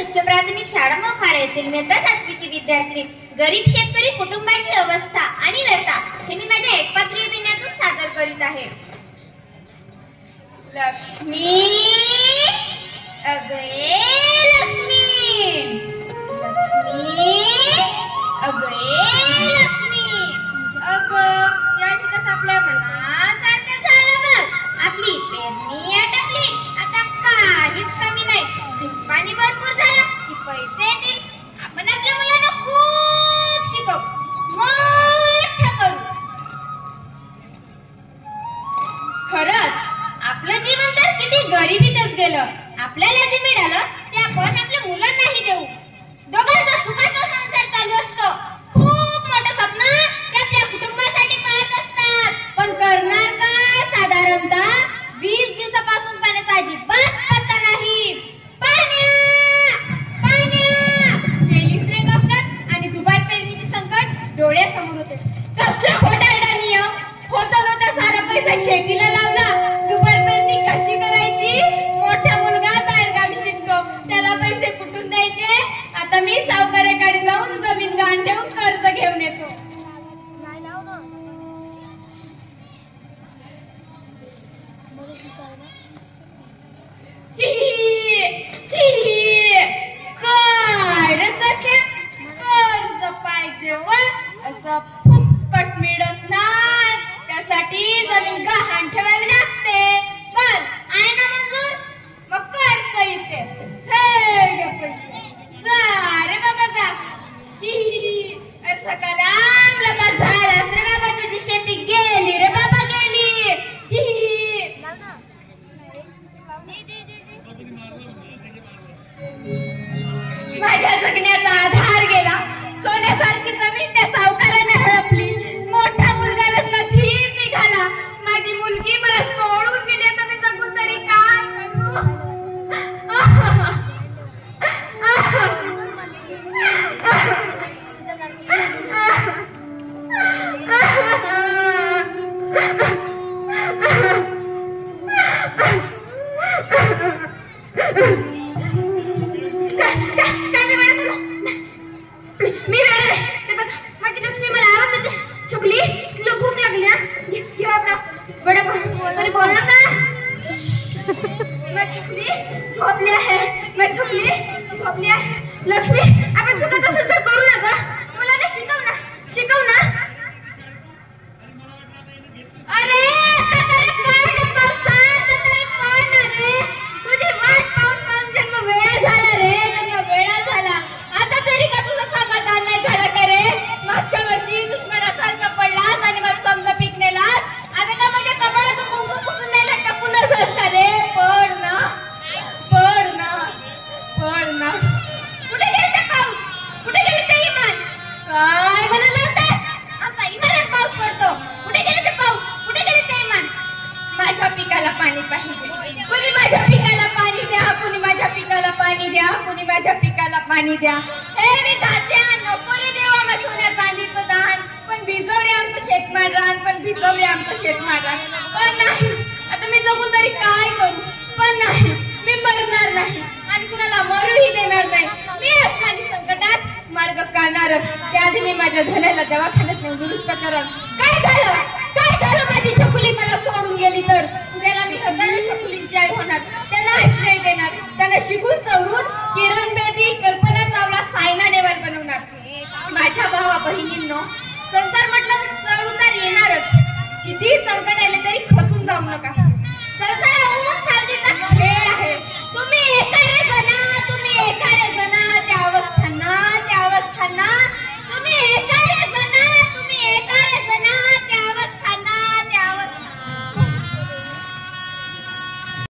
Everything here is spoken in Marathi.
उच्च प्राथमिक शाळा मोखाडा येथील मी आता 7वीची विद्यार्थी. गरीब शेतकरी कुटुंबाची अवस्था आणि व्यथा हे मी माझ्या एकपात्रीय बिण्यातून सादर करीत आहे. लक्ष्मी अगे लक्ष्मी, लक्ष्मी अगे लक्ष्मी. याशी कसं आपल्या मनासारखं झालं बघ. आपली पेरणी आटपली, आता काहीच कमी नाही. पाणी भरपूर झालं की पैसे येतील. आपण आपल्या मुलांना खूप शिकवू, मोठं करू. खरंच आपलं जीवन तर किती गरिबीतच गेलं. आपल्याला जे मिळालं ते आपण आपल्या मुलांनाही देऊ. दोघांचा सुखाचा संसार चालू असतो. खूप मोठं स्वप्न ते आपल्या कुटुंबासाठी पाहत असतात. पण करणार काय? साधारणतः 20 दिवसापासून पाण्याचा अजिबात पत्ता नाही. पाण्या पाण्या गेलीच रे गफलत आणि दुबार पेरणीचे संकट डोळ्यासमोर होते. कसला खोटारडा नियम होता होता. सारा पैसा शेतीला लावला. दुबार पेरणी कशी करायची? मोठा मुलगा बाहेरगावी शिकतो, त्याला पैसे कुठून द्यायचे? आता मी सावकाराकडे जाऊन जमीन गहाण ठेवून कर्ज घेऊन येतो. काय रे सख्या, कर्ज पाहिजे व असं फुकट मिळत नाही. त्यासाठी जमीन गहाण ठेवावी लागते. बर आहे ना मंजूर? मग कर सही ते. हे घे पैसे, जा रे बाबा जा. अरे सकाराम लगा झालास रे बाबा, तुझी शेती गेली रे बाबा गेली. माझ्या जगण्याचा आधार गेला. सोन्यासारखी जमीन त्या सावकाराने हडपली. मोठा मुलगा नसला धीर निघाला. माझी मुलगी मला सोडून गेली. आता मी जगून तरी काय करू? मी वेळ ते बघ, माझी लक्ष्मी मला आवाज देते. चुकली, तुला भूक लागली ना? घे आपला वडापाव. तरी बोल ना का? मैं चुकली झोपली आहे. मैं चुकली झोपली आहे. लक्ष्मी आपण चुकत असेल तर करू नका. मुलांना शिकव ना, शिकव ना. अरे तरी पण पावसात तरी पण रे, तुझी वाट पाहून जन्म वेळा झाला रे, जन्म वेळा झाला. आता तरी का तुझं समाधान नाही झालं का रे? मागच्या वर्षी दुश्मनासारखा पडलास आणि मग समजा पीक नेलास. आता का माझ्या कपाळाचं कुंकू पुसून नाही टाकूनच असता रे. पड ना, पड ना, पड ना. कुठे गेले ते पाऊस? कुठे गेले ते इमान? काय म्हणाला होतास? आमचा इमानात पाऊस पडतो. कुठे गेले ते पाऊस? कुठे गेले ते इमान? माझ्या पिकाला पाणी पाहिजे. कुणी माझ्या पिकाला पाणी द्या, कुणी माझ्या पिकाला पाणी द्या, कुणी माझ्या पिकाला पाणी द्या. हे विधात्या नको रे देवा मग सोन्या चांदीचं दान. पण भिजवरे आमचं शेतमाल रान, पण भिजवरे आमचं शेतमाल रान. पण नाही, आता मी जगून तरी काय करू? पण नाही, मी मरणार नाही आणि कुणाला मरूही देणार नाही. मी असणारी संकटात मार्ग काढणारच. त्याआधी मी माझ्या धनाला दवाखान्यात नेऊन दुरुस्त करणार. काय झालं? काय झालं? माझी छकुली मला सोडून गेली तर उद्याला मी हजारो छकुलींची आई होणार. त्यांना आश्रय देणार. त्यांना शिकून चवरून किरण बेदी, कल्पना चावला, सायना नेहवाल बनवणार. माझ्या भावा बहिणींनो, संसार म्हटलं चढ उतार येणारच. किती संकट आले तरी खचून जाऊ नका.